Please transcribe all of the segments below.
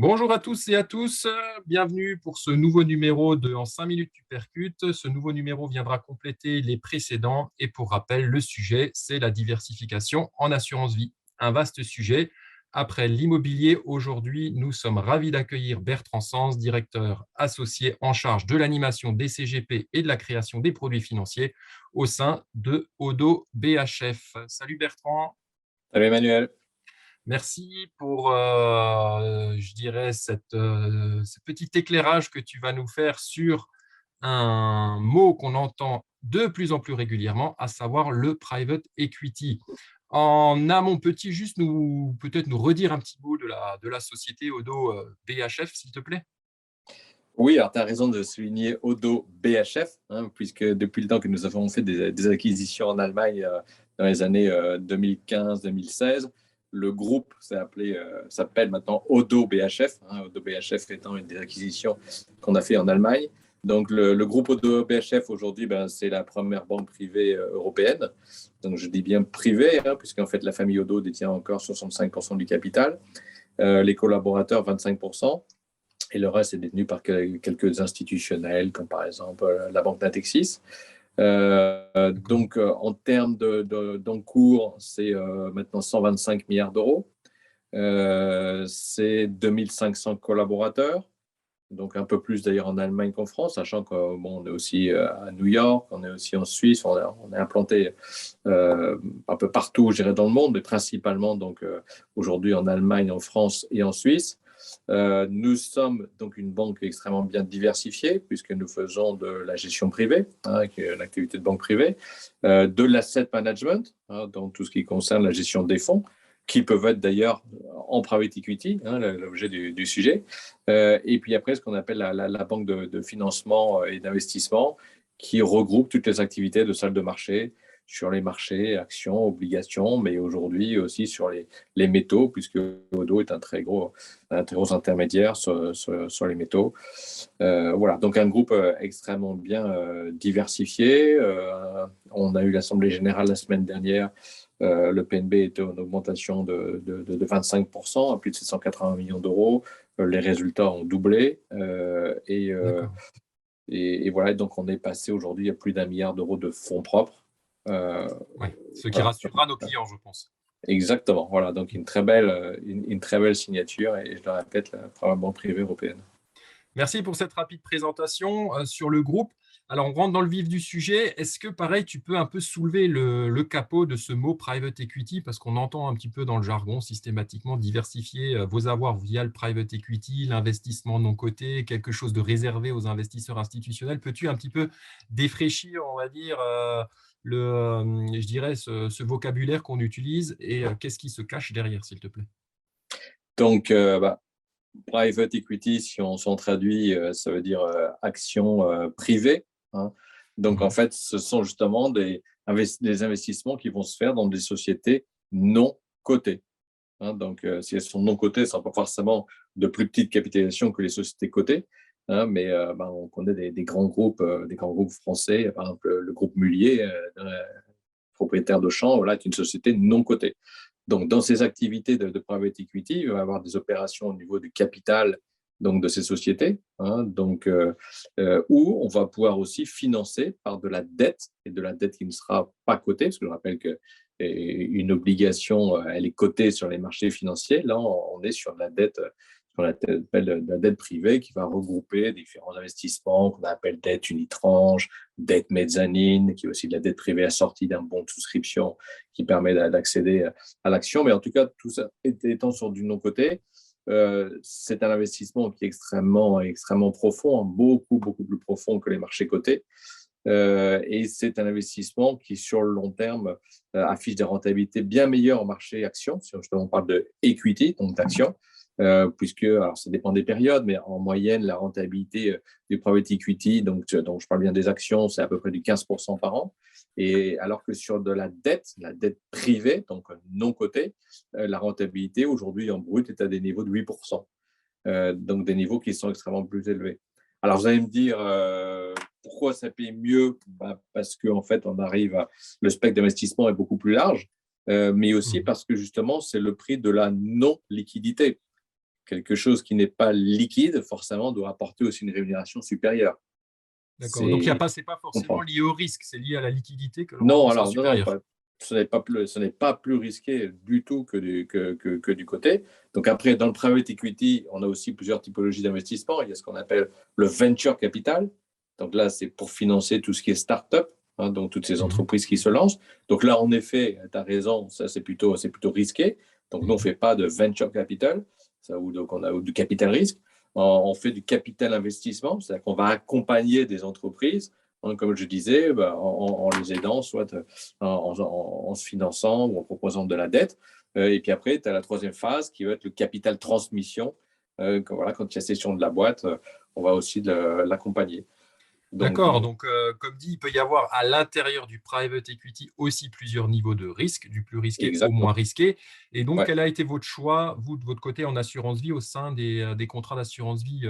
Bonjour à tous et à tous, bienvenue pour ce nouveau numéro de En 5 minutes tu percutes. Ce nouveau numéro viendra compléter les précédents et pour rappel, le sujet, c'est la diversification en assurance vie. Un vaste sujet. Après l'immobilier, aujourd'hui, nous sommes ravis d'accueillir Bertrand Sens, directeur associé en charge de l'animation des CGP et de la création des produits financiers au sein de Odo BHF. Salut Bertrand. Salut Emmanuel. Merci pour, je dirais, ce petit éclairage que tu vas nous faire sur un mot qu'on entend de plus en plus régulièrement, à savoir le private equity. En amont, peux-tu juste peut-être nous redire un petit mot de la société Odo BHF, s'il te plaît? Oui, alors tu as raison de souligner Odo BHF, puisque depuis le temps que nous avons fait des acquisitions en Allemagne dans les années 2015-2016, le groupe s'appelle maintenant Odo BHF, Odo BHF étant une des acquisitions qu'on a fait en Allemagne. Donc le groupe Odo BHF aujourd'hui, c'est la première banque privée européenne. Donc je dis bien privée, puisqu'en fait la famille Odo détient encore 65% du capital, les collaborateurs 25%. Et le reste est détenu par quelques institutionnels, comme par exemple la Banque Natixis. Donc, en termes d'encours, c'est maintenant 125 milliards d'euros. C'est 2500 collaborateurs, donc un peu plus d'ailleurs en Allemagne qu'en France, sachant qu'on est aussi à New York, on est aussi en Suisse, on est implanté un peu partout, je dirais, dans le monde, mais principalement donc, aujourd'hui en Allemagne, en France et en Suisse. Nous sommes donc une banque extrêmement bien diversifiée puisque nous faisons de la gestion privée, qui est l'activité de banque privée, de l'asset management, donc tout ce qui concerne la gestion des fonds, qui peuvent être d'ailleurs en private equity, l'objet du sujet, et puis après ce qu'on appelle la banque de financement et d'investissement qui regroupe toutes les activités de salle de marché, sur les marchés, actions, obligations, mais aujourd'hui aussi sur les métaux, puisque Odo est un très gros intermédiaire sur les métaux. Voilà, donc un groupe extrêmement bien diversifié. On a eu l'Assemblée générale la semaine dernière. Le PNB était en augmentation de 25% à plus de 780 millions d'euros. Les résultats ont doublé. Et voilà, donc on est passé aujourd'hui à plus d'1 milliard d'euros de fonds propres. Oui, ce qui Voilà. rassurera nos clients, je pense. Exactement. Voilà, donc une très belle signature et je le répète, la première banque privée européenne. Merci pour cette rapide présentation sur le groupe. Alors, on rentre dans le vif du sujet. Est-ce que, pareil, tu peux un peu soulever le capot de ce mot private equity, parce qu'on entend un petit peu dans le jargon systématiquement diversifier vos avoirs via le private equity, l'investissement non coté, quelque chose de réservé aux investisseurs institutionnels. Peux-tu un petit peu défraîchir, on va dire, je dirais, ce vocabulaire qu'on utilise et qu'est-ce qui se cache derrière, s'il te plaît? Donc, private equity, si on traduit, ça veut dire action privée. Donc, en fait, ce sont justement des investissements qui vont se faire dans des sociétés non cotées. Donc, si elles sont non cotées, elles ne sont pas forcément de plus petite capitalisation que les sociétés cotées. Mais on connaît des grands groupes français, par exemple le groupe Mullier, propriétaire d'Auchan, voilà, est une société non cotée. Donc, dans ces activités de private equity, il va y avoir des opérations au niveau du capital donc de ces sociétés, où on va pouvoir aussi financer par de la dette, et de la dette qui ne sera pas cotée, parce que je rappelle qu'une obligation, elle est cotée sur les marchés financiers. Là, on est sur de la dette, ce qu'on appelle de la dette privée, qui va regrouper différents investissements qu'on appelle dette unitranche, dette mezzanine, qui est aussi de la dette privée assortie d'un bon de souscription qui permet d'accéder à l'action. Mais en tout cas, tout ça étant sur du non-coté, c'est un investissement qui est extrêmement profond, beaucoup plus profond que les marchés cotés. Et c'est un investissement qui, sur le long terme, affiche des rentabilités bien meilleures en marché actions, si justement on parle de equity, donc d'action, puisque, alors ça dépend des périodes, mais en moyenne, la rentabilité du private equity, donc je parle bien des actions, c'est à peu près du 15% par an. Et alors que sur de la dette privée, donc non cotée, la rentabilité aujourd'hui en brut est à des niveaux de 8%. Donc des niveaux qui sont extrêmement plus élevés. Alors vous allez me dire pourquoi ça paye mieux, parce qu'en fait on arrive le spectre d'investissement est beaucoup plus large, mais aussi parce que justement c'est le prix de la non-liquidité. quelque chose qui n'est pas liquide, forcément, doit apporter aussi une rémunération supérieure. D'accord. Donc, C'est c'est pas forcément comprendre. lié au risque, c'est lié à la liquidité que le rendement Non, sera alors non, supérieur. ce n'est pas plus risqué du tout que du côté. Donc après, dans le private equity, on a aussi plusieurs typologies d'investissement. Il y a ce qu'on appelle le venture capital. Donc là, c'est pour financer tout ce qui est start-up, hein, donc toutes ces Mhm. entreprises qui se lancent. Donc là, en effet, tu as raison, ça c'est plutôt risqué. Donc nous, on ne Mhm. fait pas de venture capital, ça, ou donc on a ou du capital risque. On fait du capital investissement, c'est-à-dire qu'on va accompagner des entreprises, hein, comme je disais, en les aidant, soit en se finançant ou en proposant de la dette. Et puis après, tu as la troisième phase qui va être le capital transmission. Voilà, quand il y a cession de la boîte, on va aussi l'accompagner. Donc, D'accord. Donc, comme dit, il peut y avoir à l'intérieur du private equity aussi plusieurs niveaux de risque, du plus risqué au moins exactement. risqué. Et donc, Ouais. quel a été votre choix, vous, de votre côté, en assurance vie, au sein des contrats d'assurance vie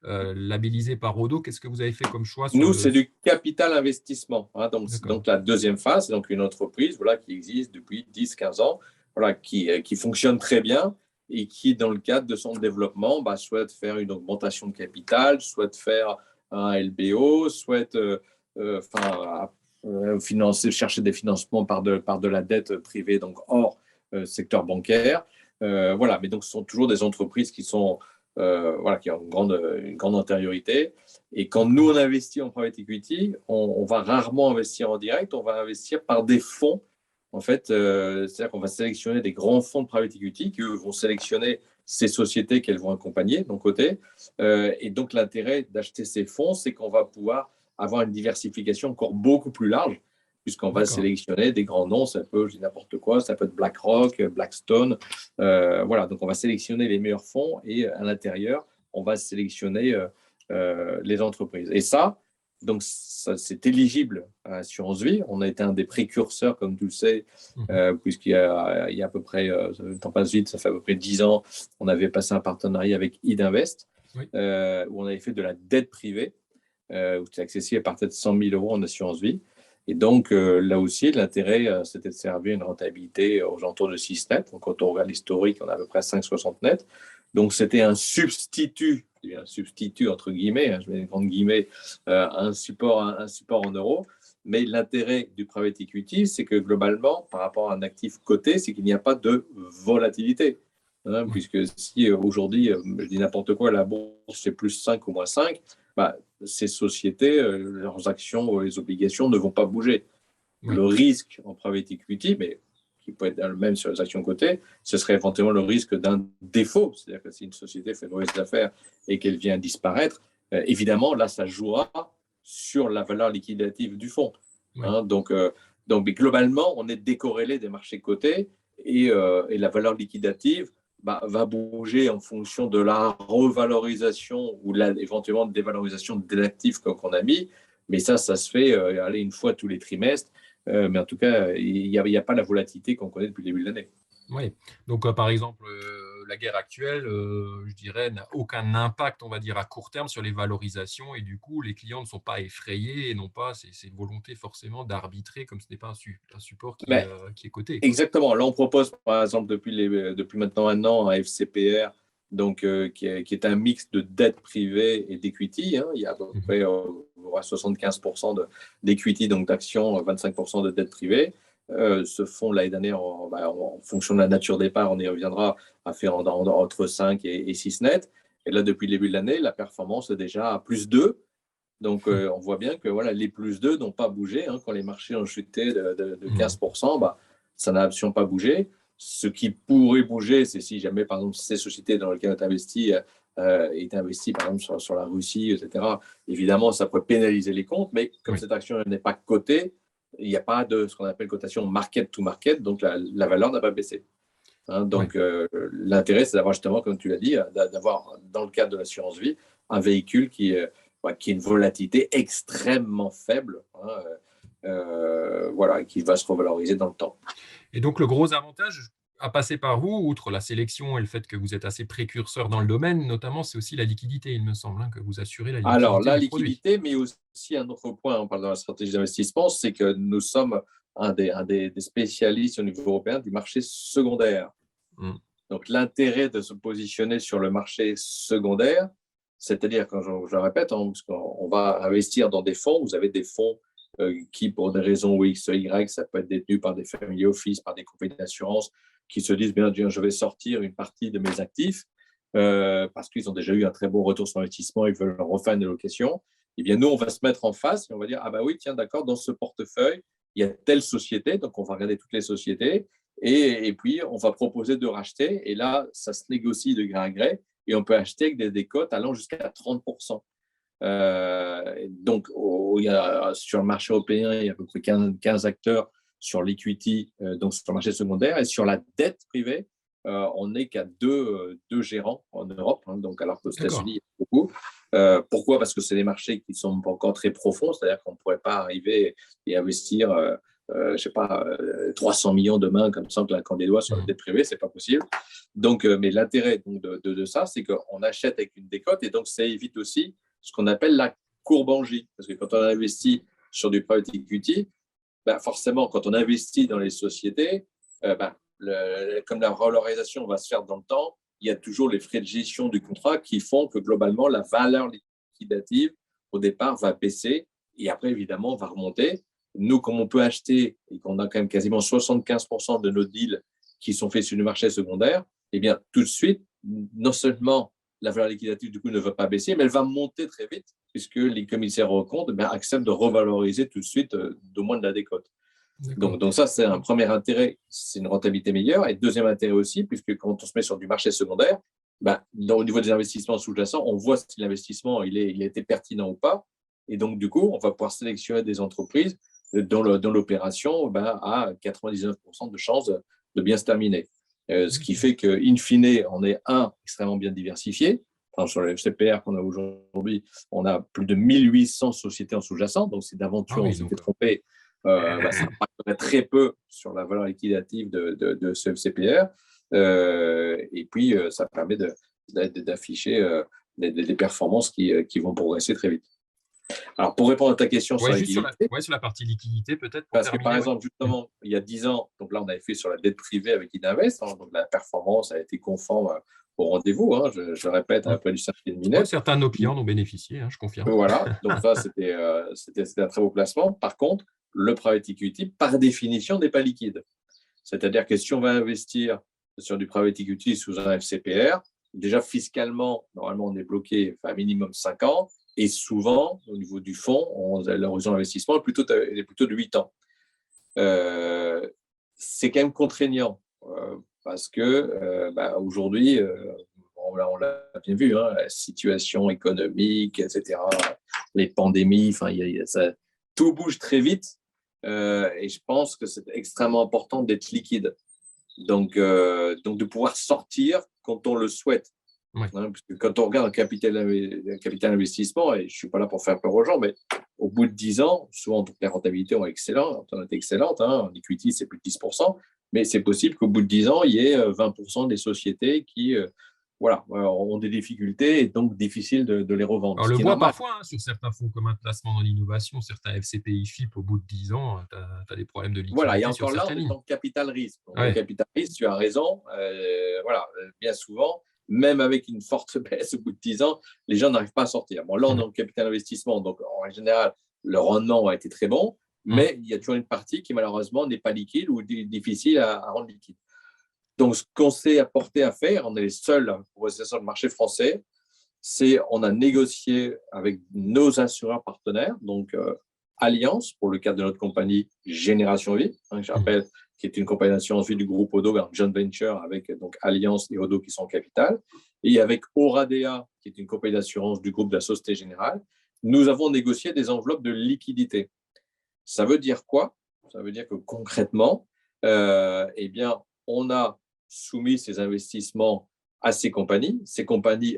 labellisés par Rodo? Qu'est-ce que vous avez fait comme choix sur Nous, le… c'est du capital investissement, hein. D'accord. Donc, la deuxième phase, c'est donc une entreprise voilà, qui existe depuis 10, 15 ans, voilà, qui fonctionne très bien et qui, dans le cadre de son développement, souhaite faire une augmentation de capital, souhaite faire un LBO, souhaite financer, chercher des financements par de la dette privée, donc hors secteur bancaire. Voilà, mais donc ce sont toujours des entreprises qui sont voilà, qui ont une grande antériorité. Et quand nous, D'accord. on investit en private equity, on va rarement investir en direct, on va investir par des fonds. En fait, c'est-à-dire qu'on va sélectionner des grands fonds de private equity qui, eux, vont sélectionner ces sociétés qu'elles vont accompagner de mon côté. Et donc, l'intérêt d'acheter ces fonds, c'est qu'on va pouvoir avoir une diversification encore beaucoup plus large, puisqu'on va D'accord. sélectionner des grands noms. Ça peut, je dis n'importe quoi, ça peut être BlackRock, Blackstone. Voilà, donc on va sélectionner les meilleurs fonds et à l'intérieur, on va sélectionner les entreprises. Et ça, donc, c'est éligible à l'assurance vie. On a été un des précurseurs, comme tu le sais, Mhm. il y a à peu près, le temps passe vite, ça fait à peu près 10 ans, on avait passé un partenariat avec Idinvest, Oui. où on avait fait de la dette privée, où c'est accessible à partir de 100 000 euros en assurance vie. Et donc, là aussi, l'intérêt, c'était de servir une rentabilité aux alentours de 6 net. Donc, quand on regarde l'historique, on a à peu près 5,60 net. Donc, c'était un substitut entre guillemets, hein, je mets des grandes guillemets, un support en euros. Mais l'intérêt du private equity, c'est que globalement, par rapport à un actif coté, c'est qu'il n'y a pas de volatilité. Hein, Oui. puisque si aujourd'hui, je dis n'importe quoi, la bourse c'est plus 5 ou moins 5, ces sociétés, leurs actions, les obligations ne vont pas bouger. Oui. Le risque en private equity, mais qui peut être le même sur les actions cotées, ce serait éventuellement le risque d'un défaut. C'est-à-dire que si une société fait une mauvaise affaire et qu'elle vient disparaître, évidemment, là, ça jouera sur la valeur liquidative du fonds. Oui. Hein, mais globalement, on est décorrélé des marchés cotés et la valeur liquidative va bouger en fonction de la revalorisation ou éventuellement de dévalorisation des actifs qu'on a mis. Mais ça se fait une fois tous les trimestres. Mais en tout cas, il n'y a pas la volatilité qu'on connaît depuis le début de l'année. Oui. Donc, par exemple, la guerre actuelle, je dirais, n'a aucun impact, on va dire, à court terme sur les valorisations. Et du coup, les clients ne sont pas effrayés et n'ont pas ces volontés forcément d'arbitrer, comme ce n'est pas un support Mais qui est coté, quoi. exactement. Là, on propose, par exemple, depuis maintenant un an, un FCPR, donc, qui est un mix de dette privée et d'equity, hein. Il y a à peu Mhm. près 75% d'equity, donc d'actions, 25% de dette privée. Ce fonds, l'année dernière, en fonction de la nature des parts, on y reviendra, a fait entre 5 et 6 net. Et là, depuis le début de l'année, la performance est déjà à plus 2. Donc, on voit bien que voilà, les plus 2 n'ont pas bougé. Hein. Quand les marchés ont chuté de Mhm. 15%, ça n'a absolument pas bougé. Ce qui pourrait bouger, c'est si jamais, par exemple, ces sociétés dans lesquelles on est investi, par exemple, sur la Russie, etc. Évidemment, ça pourrait pénaliser les comptes, mais comme Oui. cette action n'est pas cotée, il n'y a pas de ce qu'on appelle cotation market to market, donc la valeur n'a pas baissé. Hein. Oui. Donc, l'intérêt, c'est d'avoir justement, comme tu l'as dit, d'avoir, dans le cadre de l'assurance vie, un véhicule qui a une volatilité extrêmement faible, hein, voilà, qui va se revaloriser dans le temps. Et donc, le gros avantage à passer par vous, outre la sélection et le fait que vous êtes assez précurseur dans le domaine, notamment, c'est aussi la liquidité, il me semble, hein, que vous assurez la Alors, liquidité la du produit. liquidité, mais aussi un autre point, on parle de la stratégie d'investissement, c'est que nous sommes un des spécialistes au niveau européen du marché secondaire. Mm. Donc, l'intérêt de se positionner sur le marché secondaire, c'est-à-dire, quand je le répète, parce qu'on va investir dans des fonds, vous avez des fonds qui, pour des raisons X, Y, ça peut être détenu par des family office, par des compagnies d'assurance, qui se disent, bien, je vais sortir une partie de mes actifs parce qu'ils ont déjà eu un très bon retour sur investissement, ils veulent refaire une allocation. Eh bien, nous, on va se mettre en face et on va dire, ah bah oui, tiens, d'accord, dans ce portefeuille, il y a telle société, donc on va regarder toutes les sociétés, et puis on va proposer de racheter, et là, ça se négocie de gré à gré, et on peut acheter avec des cotes allant jusqu'à 30%. Donc, sur le marché européen, il y a à peu près 15 acteurs sur l'equity, donc sur le marché secondaire, et sur la dette privée, on n'est qu'à deux gérants en Europe, hein, donc alors qu'aux États-Unis, il y a beaucoup. Pourquoi? Parce que c'est des marchés qui ne sont pas encore très profonds, c'est-à-dire qu'on ne pourrait pas arriver et investir, je ne sais pas, 300 millions demain comme ça en claquant des doigts sur la dette privée, ce n'est pas possible. Donc, mais l'intérêt donc, de ça, c'est qu'on achète avec une décote et donc ça évite aussi ce qu'on appelle la courbe en J. Parce que quand on investit sur du private equity, ben forcément, quand on investit dans les sociétés, comme la revalorisation va se faire dans le temps, il y a toujours les frais de gestion du contrat qui font que globalement, la valeur liquidative, au départ, va baisser et après, évidemment, va remonter. Nous, comme on peut acheter et qu'on a quand même quasiment 75% de nos deals qui sont faits sur le marché secondaire, eh bien, tout de suite, non seulement la valeur liquidative, du coup, ne va pas baisser, mais elle va monter très vite, puisque les commissaires aux comptes acceptent de revaloriser tout de suite d'au moins de la décote. Donc, ça, c'est un premier intérêt, c'est une rentabilité meilleure. Et deuxième intérêt aussi, puisque quand on se met sur du marché secondaire, au niveau des investissements sous-jacents, on voit si l'investissement il a été pertinent ou pas. Et donc, du coup, on va pouvoir sélectionner des entreprises dont l'opération a 99% de chances de bien se terminer. Ce qui fait qu'in fine, on est extrêmement bien diversifié. Enfin, sur le FCPR qu'on a aujourd'hui, on a plus de 1800 sociétés en sous-jacent. Donc, c'est d'aventure, on s'était trompé. Ça impacterait très peu sur la valeur liquidative de ce FCPR. Et puis, ça permet d'afficher des performances qui vont progresser très vite. Alors, pour répondre à ta question sur la liquidité, sur la partie liquidité, peut-être. Parce que, par exemple, justement, il y a 10 ans, donc là, on avait fait sur la dette privée avec Idinvest, hein, donc la performance a été conforme au rendez-vous, hein, je répète, après du certificat de Minet. Certains de nos clients en ont bénéficié, hein, je confirme. Voilà, donc ça, c'était un très beau placement. Par contre, le private equity, par définition, n'est pas liquide. C'est-à-dire que si on va investir sur du private equity sous un FCPR, déjà fiscalement, normalement, on est bloqué à minimum 5 ans. Et souvent, au niveau du fonds, l'horizon d'investissement est plutôt de 8 ans. C'est quand même contraignant parce que aujourd'hui, on l'a bien vu, hein, la situation économique, etc., les pandémies, tout bouge très vite et je pense que c'est extrêmement important d'être liquide. Donc, de pouvoir sortir quand on le souhaite. Ouais. Hein, parce que quand on regarde un capital investissement, et je ne suis pas là pour faire peur aux gens, mais au bout de 10 ans, souvent les rentabilités ont été excellentes. Hein, en equity, c'est plus de 10%, mais c'est possible qu'au bout de 10 ans, il y ait 20% des sociétés qui ont des difficultés et donc difficile de les revendre. On le voit parfois hein, sur certains fonds communs de placement dans l'innovation, certains FCPI FIP, au bout de 10 ans, tu as des problèmes de liquidité. Voilà, et encore là, on est dans le capital risque. Le capital risque, tu as raison. Bien souvent, même avec une forte baisse au bout de 10 ans, les gens n'arrivent pas à sortir. Bon, là, on est dans le capital investissement, donc en général, le rendement a été très bon, mais il y a toujours une partie qui, malheureusement, n'est pas liquide ou difficile à rendre liquide. Donc, ce qu'on s'est apporté à faire, on est les seuls sur le marché français, c'est on a négocié avec nos assureurs partenaires, donc Allianz, pour le cadre de notre compagnie Génération Vie, hein, je rappelle, qui est une compagnie d'assurance vie du groupe Odo, un joint venture avec donc Allianz et Odo qui sont en capital, et avec Oradea, qui est une compagnie d'assurance du groupe de la Société Générale, nous avons négocié des enveloppes de liquidité. Ça veut dire quoi? Ça veut dire que concrètement, on a soumis ces investissements à ces compagnies. Ces compagnies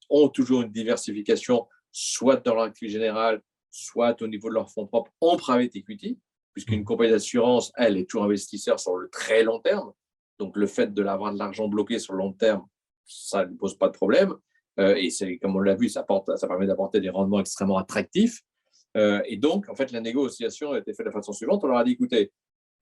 ont toujours une diversification, soit dans leur activité générale, soit au niveau de leur fonds propres en private equity, puisqu'une compagnie d'assurance, elle, est toujours investisseur sur le très long terme. Donc, le fait de l'avoir de l'argent bloqué sur le long terme, ça ne pose pas de problème. Et c'est, comme on l'a vu, ça permet d'apporter des rendements extrêmement attractifs. Et donc, en fait, la négociation a été faite de la façon suivante. On leur a dit, écoutez,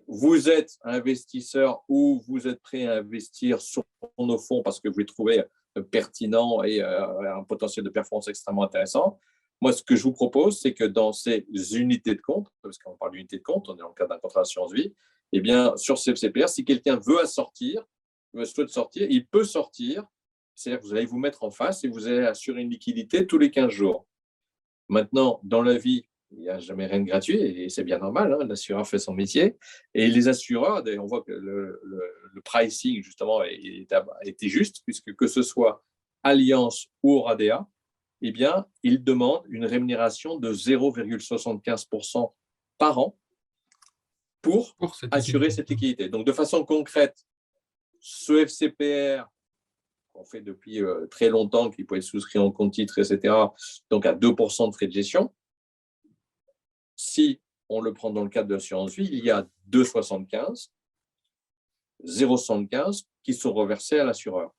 vous êtes investisseur ou vous êtes prêt à investir sur nos fonds parce que vous les trouvez pertinents et un potentiel de performance extrêmement intéressant. Moi, ce que je vous propose, c'est que dans ces unités de compte, parce qu'on parle d'unités de compte, on est dans le cadre d'un contrat d'assurance vie, eh bien, sur CFCPR, si quelqu'un veut souhaite sortir, il peut sortir. C'est-à-dire que vous allez vous mettre en face et vous allez assurer une liquidité tous les 15 jours. Maintenant, dans la vie, il n'y a jamais rien de gratuit et c'est bien normal, hein, l'assureur fait son métier. Et les assureurs, on voit que le pricing, justement, a été juste, puisque que ce soit Allianz ou Oradea, eh bien, ils demandent une rémunération de 0,75% par an pour assurer cette liquidité. Donc, de façon concrète, ce FCPR, qu'on fait depuis très longtemps, qui peut être souscrit en compte titre, etc., donc à 2% de frais de gestion, si on le prend dans le cadre de l'assurance vie, il y a 0,75 qui sont reversés à l'assureur.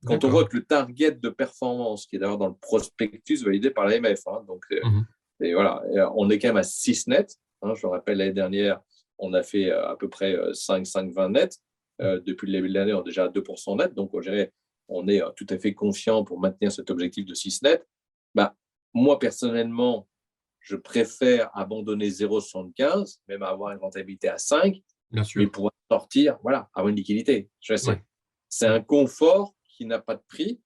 Quand on voit que le target de performance, qui est d'ailleurs dans le prospectus validé par l'AMF, hein, donc et voilà, on est quand même à 6 net. Hein, je le rappelle, l'année dernière, on a fait à peu près 5,20 net. Depuis le début de l'année, on est déjà à 2% net. Donc, on est tout à fait confiant pour maintenir cet objectif de 6 net. Moi, personnellement, je préfère abandonner 0,75, même avoir une rentabilité à 5, mais pouvoir sortir, voilà, avoir une liquidité. Je sais. C'est un confort qui n'a pas de prix.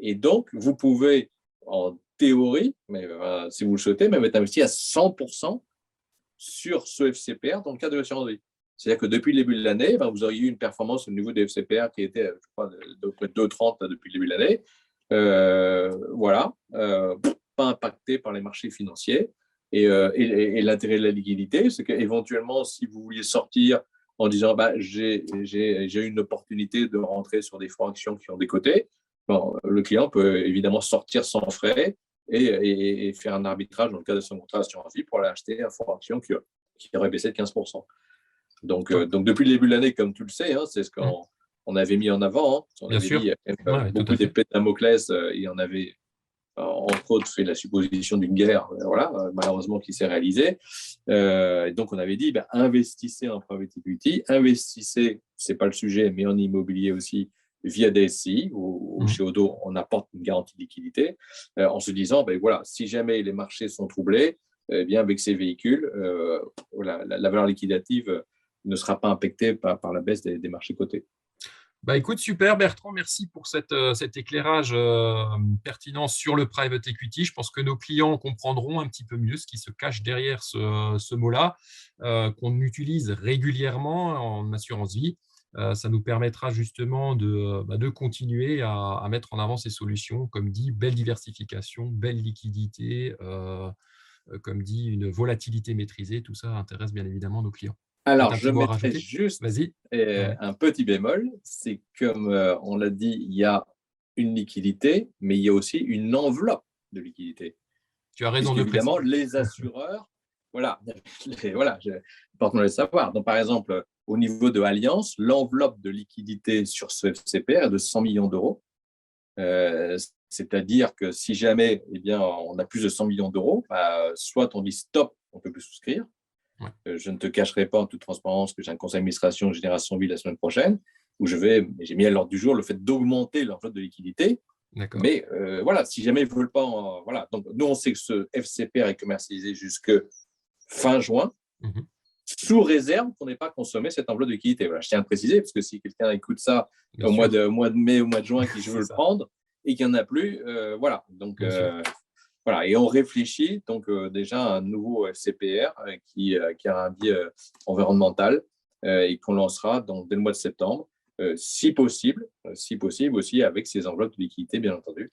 Et donc, vous pouvez, en théorie, mais si vous le souhaitez, même être investi à 100% sur ce FCPR dans le cadre de l'assurance vie. C'est-à-dire que depuis le début de l'année, vous auriez eu une performance au niveau des FCPR qui était, je crois, de près de 2,30 depuis le début de l'année. Pas impacté par les marchés financiers. Et l'intérêt de la liquidité, c'est qu'éventuellement, si vous vouliez sortir en disant j'ai eu une opportunité de rentrer sur des fonds actions qui ont des cotés, le client peut évidemment sortir sans frais et faire un arbitrage dans le cadre de son contrat d'assurance vie pour aller acheter un fonds action qui aurait baissé de 15%. Donc, depuis le début de l'année, comme tu le sais, hein, c'est ce qu'on avait mis en avant. Hein. On Bien avait sûr. dit beaucoup d'épées de Damoclès, il y en avait entre autres fait la supposition d'une guerre, malheureusement qui s'est réalisée. Et donc on avait dit, investissez en private equity, investissez, c'est pas le sujet, mais en immobilier aussi via DSI, ou chez Odo, on apporte une garantie de liquidité, en se disant, si jamais les marchés sont troublés, bien avec ces véhicules, la valeur liquidative ne sera pas impactée par la baisse des marchés cotés. Écoute, super Bertrand, merci pour cet éclairage pertinent sur le private equity. Je pense que nos clients comprendront un petit peu mieux ce qui se cache derrière ce mot-là, qu'on utilise régulièrement en assurance vie. Ça nous permettra justement de continuer à mettre en avant ces solutions, comme dit, belle diversification, belle liquidité, comme dit, une volatilité maîtrisée. Tout ça intéresse bien évidemment nos clients. Alors, je mettrai juste un petit bémol, c'est comme on l'a dit, il y a une liquidité, mais il y a aussi une enveloppe de liquidité. Tu as raison de préciser. Évidemment, les assureurs, important de le savoir. Donc, par exemple, au niveau de Allianz, l'enveloppe de liquidité sur ce FCPR est de 100 millions d'euros. C'est-à-dire que si jamais on a plus de 100 millions d'euros, soit on dit stop, on ne peut plus souscrire. Je ne te cacherai pas en toute transparence que j'ai un conseil d'administration Génération Vie la semaine prochaine où j'ai mis à l'ordre du jour le fait d'augmenter l'enveloppe de liquidité. Mais si jamais ils ne veulent pas, Donc, nous, on sait que ce FCPR est commercialisé jusque fin juin, sous réserve qu'on n'ait pas consommé cette enveloppe de liquidité. Je tiens à préciser, parce que si quelqu'un écoute ça au mois de mai, au mois de juin, qui je veux le prendre, et qu'il n'y en a plus, Donc, et on réfléchit donc déjà à un nouveau FCPR qui a un biais environnemental et qu'on lancera dès le mois de septembre, si possible aussi avec ces enveloppes de liquidité, bien entendu,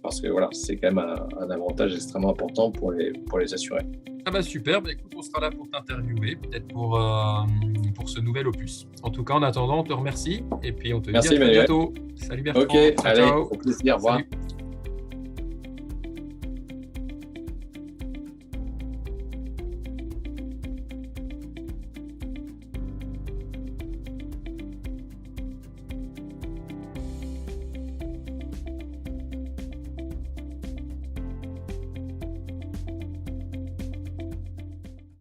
parce que c'est quand même un avantage extrêmement important pour les assurés. Super, écoute, on sera là pour t'interviewer, peut-être pour ce nouvel opus. En tout cas, en attendant, on te remercie et puis on te dit à bientôt. Salut Bertrand. Allez, au plaisir, au revoir. Salut.